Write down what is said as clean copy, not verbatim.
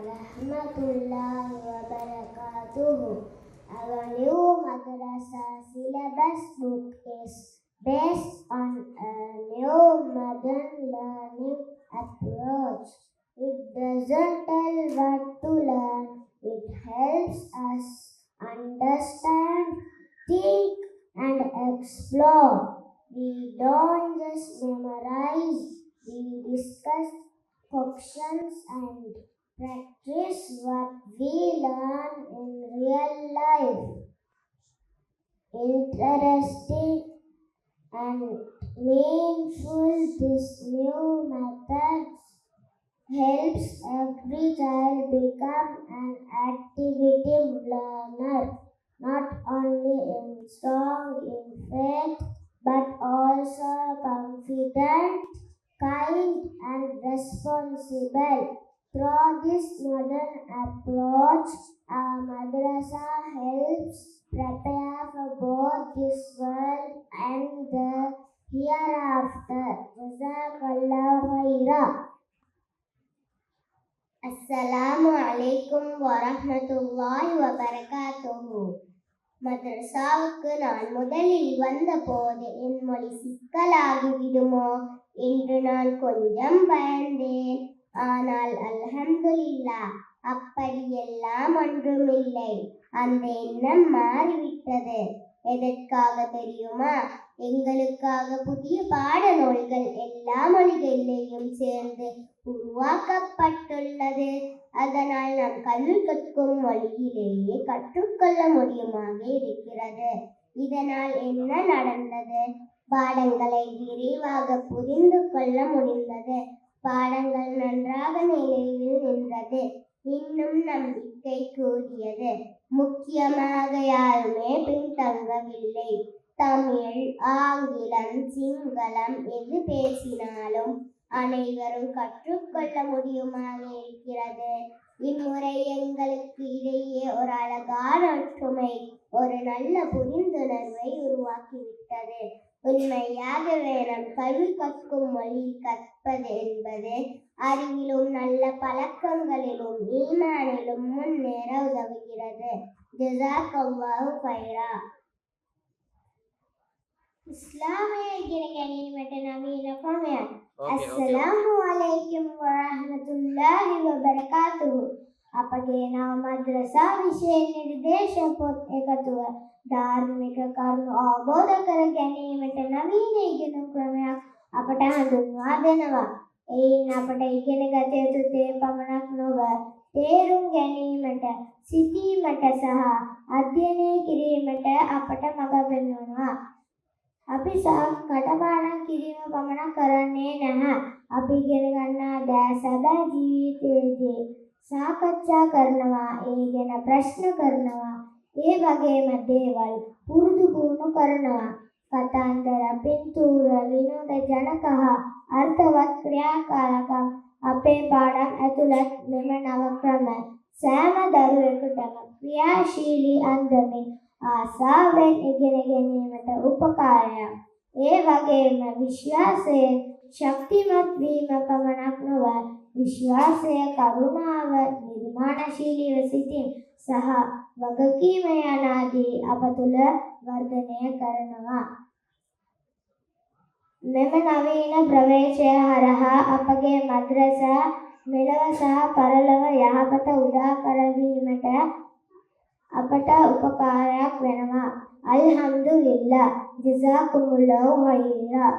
warahmatullahi wabarakatuh. Our new madrasa syllabus book is based on a new modern learning approach. It doesn't tell what to learn, it helps us understand, think and explore. We don't just memorize, we discuss questions and practice what we learn in real life. Interesting and meaningful, this new method helps every child become an active learner, not only strong in faith but also confident, kind and responsible. Through this modern approach, our madrasa helps prepare for both this world and the hereafter. Jazakallahu khaira. Assalamu alaikum warahmatullahi wabarakatuhu. மதரசாவுக்கு நான் முதலில் வந்தபோது என் மொழி சிக்கலாகி விடுமோ என்று நான் கொஞ்சம் பயந்தேன். ஆனால் அல்ஹம்துலில்லாஹ் அப்படியெல்லாம் ஒன்றுமில்லை. அந்த எண்ணம் மாறிவிட்டது. எதற்காக தெரியுமா? எங்களுக்காக புதிய பாடநூல்கள் எல்லா மொழிகளிலேயும் சேர்ந்து உருவாக்கப்பட்டுள்ளது. அதனால் நாம் கல்வி கற்கும் மொழியிலேயே கற்றுக்கொள்ள முடியுமாக இருக்கிறது. இதனால் என்ன நடந்தது? பாடங்களை விரைவாக புரிந்து கொள்ள முடிந்தது. பாடங்கள் நன்றாக நிலையில் நின்றது. இன்னும் நம்பிக்கை கூடியது. முக்கியமாக யாருமே பின்தங்கவில்லை. தமிழ், ஆங்கிலம், சிங்களம் எது பேசினாலும் அனைவரும் கற்றுக்கொள்ள முடியுமாக இருக்கிறது. இம்முறை எங்களுக்கு இடையே ஒரு அழகான ஒற்றுமை, ஒரு நல்ல புரிந்துணர்வை உருவாக்கிவிட்டது. உண்மையாகவே நம் கல்வி கற்கும் மொழி கற்பது என்பது அறிவிலும் நல்ல பழக்கங்களிலும் ஈமானிலும் முன்னேற உதவுகிறது. ஜஸாக்கல்லாஹு கைரா. இஸ்லாமிய இறைகனிமற்ற நவீன ක්‍රමයන්. අස්සලාමු අලයිකුම් වරහමතුල්ලාහි වබරකාතුහු. අපගේ නව මද්‍රසා විෂය නිර්දේශ පොත් එකතුව ධාර්මික කරුණු අවබෝධ කර ගැනීමට නවීන ඉගෙනුම් ක්‍රමයක් අපට හඳුන්වා දෙනවා. එයින් අපට ඉගෙන ගත යුතු දේ පමණක් නොව තේරුම් ගැනීමට, සිතීමට සහ අධ්‍යයනය කිරීමට අපට මඟ පෙන්වනවා. අපි කටපාඩම් කිරීම පමණක් කරන්නේ නැහැ. අපි ඉගෙන ගන්නා දෑ සැබෑ ජීවිතයේදී සාකච්ඡා කරනවා, ඒ ගැන ප්‍රශ්න කරනවා, ඒ වගේම දේවල් පුරුදු පුහුණු කරනවා. කතාන්තර, පින්තූර, විනෝද ජනක හා අර්ථවත් ක්‍රියාකාරකම් අපේ පාඩම් ඇතුළත් මෙම නව ක්‍රම සෑම දරුවෙකුටම ක්‍රියාශීලී අන්දමින් ආසාවෙන් ඉගෙන ගැනීමට උපකාරයක්. ඒ වගේම විශ්වාසයෙන් ශක්තිමත් වීම පමණක් නොව විශ්වාසය, කරුණාව, නිර්මාණශීලීව සිතීම සහ වගකීම යන ආදී අප තුළ වර්ධනය කරනවා. මෙම නවීන ප්‍රවේශය හරහා අපගේ මද්‍රසා මෙලව සහ පරලොව යහපත උදා කරවීමට අපට උපකාරයක් වෙනවා. අල්හම්දුලිල්ලාහ්. ජஸාකුමුල්ලාහු ඛෛරා.